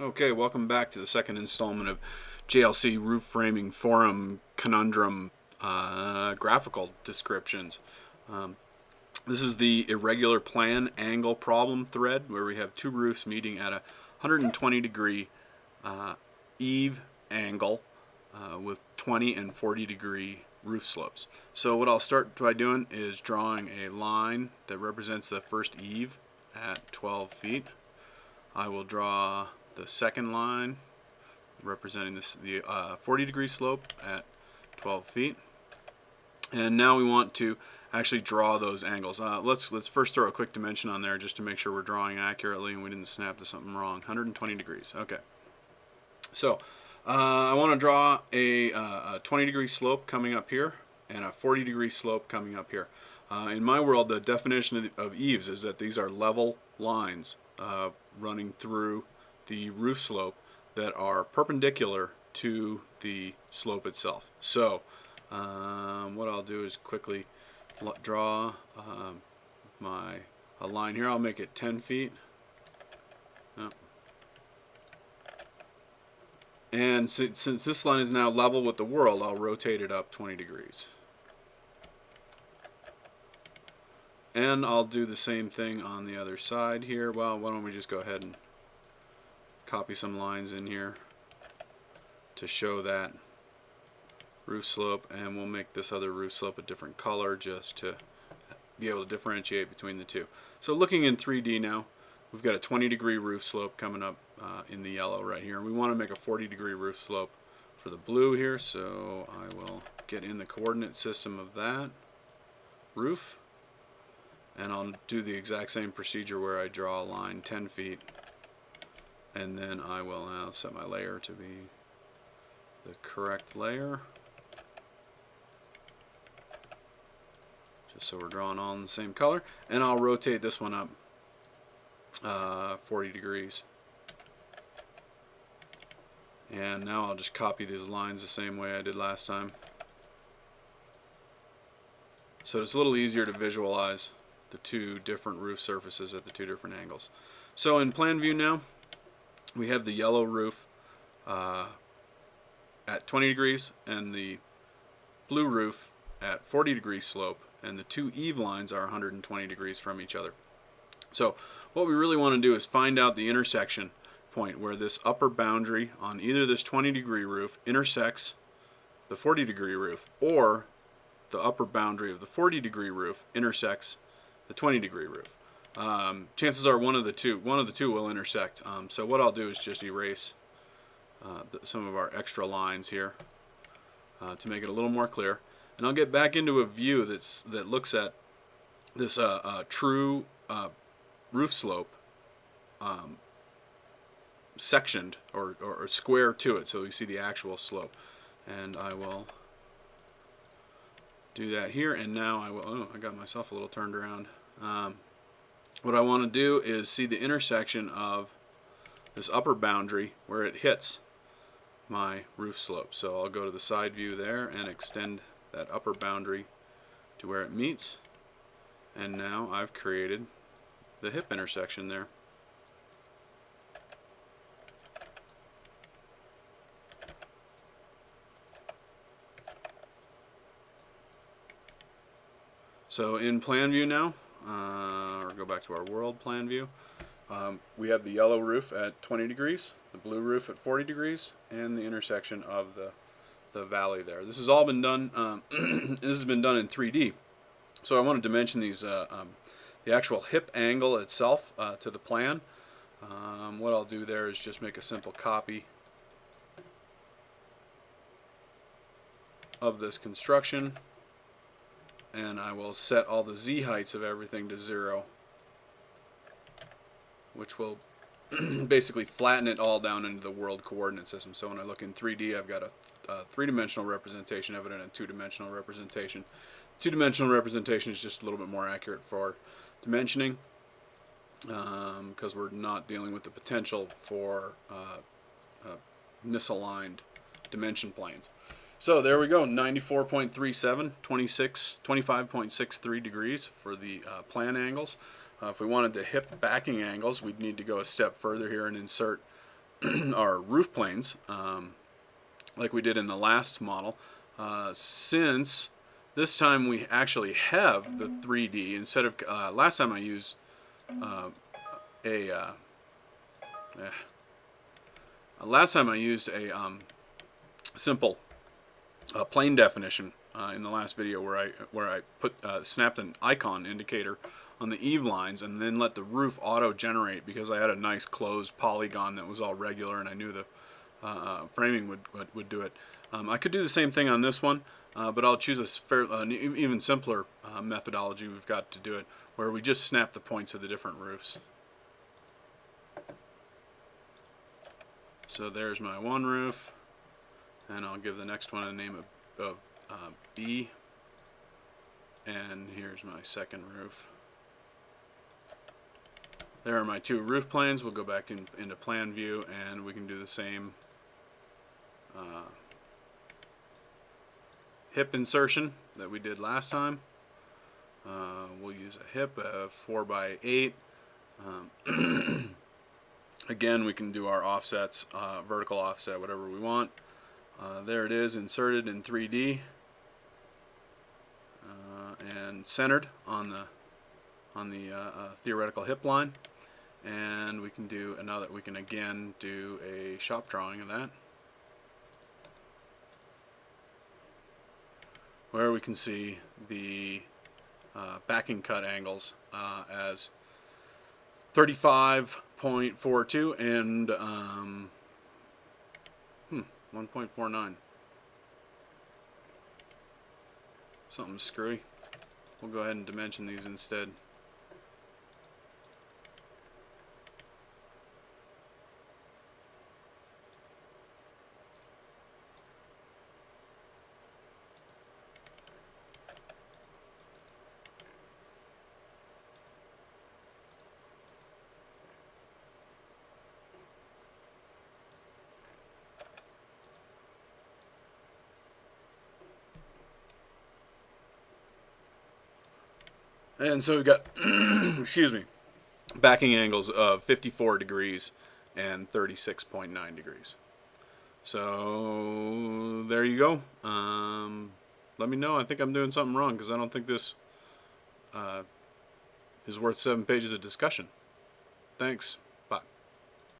Okay, welcome back to the second installment of JLC Roof Framing Forum Conundrum graphical descriptions. Um, this is the irregular plan angle problem thread where we have two roofs meeting at a 120 degree eave angle with 20 and 40 degree roof slopes. So what I'll start by doing is drawing a line that represents the first eave at 12 feet. I will draw the second line representing the 40 degree slope at 12 feet. And now we want to actually draw those angles. Let's first throw a quick dimension on there just to make sure we're drawing accurately and we didn't snap to something wrong. 120 degrees. Okay. So I want to draw a 20 degree slope coming up here and a 40 degree slope coming up here. In my world, the definition of eaves is that these are level lines running through the roof slope that are perpendicular to the slope itself. So what I'll do is quickly draw a line here. I'll make it 10 feet. Oh. And since this line is now level with the world, I'll rotate it up 20 degrees. And I'll do the same thing on the other side here. Well, why don't we just go ahead and copy some lines in here to show that roof slope, and we'll make this other roof slope a different color just to be able to differentiate between the two. So looking in 3D now, we've got a 20 degree roof slope coming up in the yellow right here, and we want to make a 40 degree roof slope for the blue here, so I will get in the coordinate system of that roof, and I'll do the exact same procedure where I draw a line 10 feet, and then I will now set my layer to be the correct layer, just so we're drawing all in the same color, and I'll rotate this one up 40 degrees. And now I'll just copy these lines the same way I did last time, so it's a little easier to visualize the two different roof surfaces at the two different angles. So in plan view now, we have the yellow roof at 20 degrees and the blue roof at 40 degree slope, and the two eave lines are 120 degrees from each other. So what we really want to do is find out the intersection point where this upper boundary on either this 20 degree roof intersects the 40 degree roof, or the upper boundary of the 40 degree roof intersects the 20 degree roof. Chances are one of the two will intersect. So what I'll do is just erase some of our extra lines here to make it a little more clear, and I'll get back into a view that looks at this true roof slope sectioned or square to it, so we see the actual slope. And I will do that here, and now I will, oh, I got myself a little turned around. What I want to do is see the intersection of this upper boundary where it hits my roof slope. So I'll go to the side view there and extend that upper boundary to where it meets, and now I've created the hip intersection there. So in plan view now, or go back to our world plan view, we have the yellow roof at 20 degrees, the blue roof at 40 degrees, and the intersection of the valley there. This has all been done. This has been done in 3D. So I wanted to mention these the actual hip angle itself to the plan. What I'll do there is just make a simple copy of this construction, and I will set all the z heights of everything to 0, which will basically flatten it all down into the world coordinate system. So when I look in 3D, I've got a three-dimensional representation of it and a two-dimensional representation. Two-dimensional representation is just a little bit more accurate for dimensioning, because we're not dealing with the potential for misaligned dimension planes. So there we go, 94.37, 25.63 degrees for the plan angles. If we wanted the hip backing angles, we'd need to go a step further here and insert our roof planes, like we did in the last model, since this time we actually have the 3D instead of last time I used a last time I used a simple plane definition in the last video where I put snapped an icon indicator on the eave lines and then let the roof auto generate because I had a nice closed polygon that was all regular and I knew the framing would do it. I could do the same thing on this one, but I'll choose an even simpler methodology we've got to do it, where we just snap the points of the different roofs. So there's my one roof, and I'll give the next one a name of B, and here's my second roof. There are my two roof planes. We'll go back into plan view and we can do the same hip insertion that we did last time. We'll use a hip of 4x8. Again, we can do our offsets, vertical offset, whatever we want. There it is, inserted in 3D and centered on the theoretical hip line. And we can do another. We can again do a shop drawing of that, where we can see the backing cut angles as 35.42 and 1.49. Something screwy. We'll go ahead and dimension these instead. And so we've got, excuse me, backing angles of 54 degrees and 36.9 degrees. So there you go. Let me know. I think I'm doing something wrong because I don't think this is worth 7 pages of discussion. Thanks.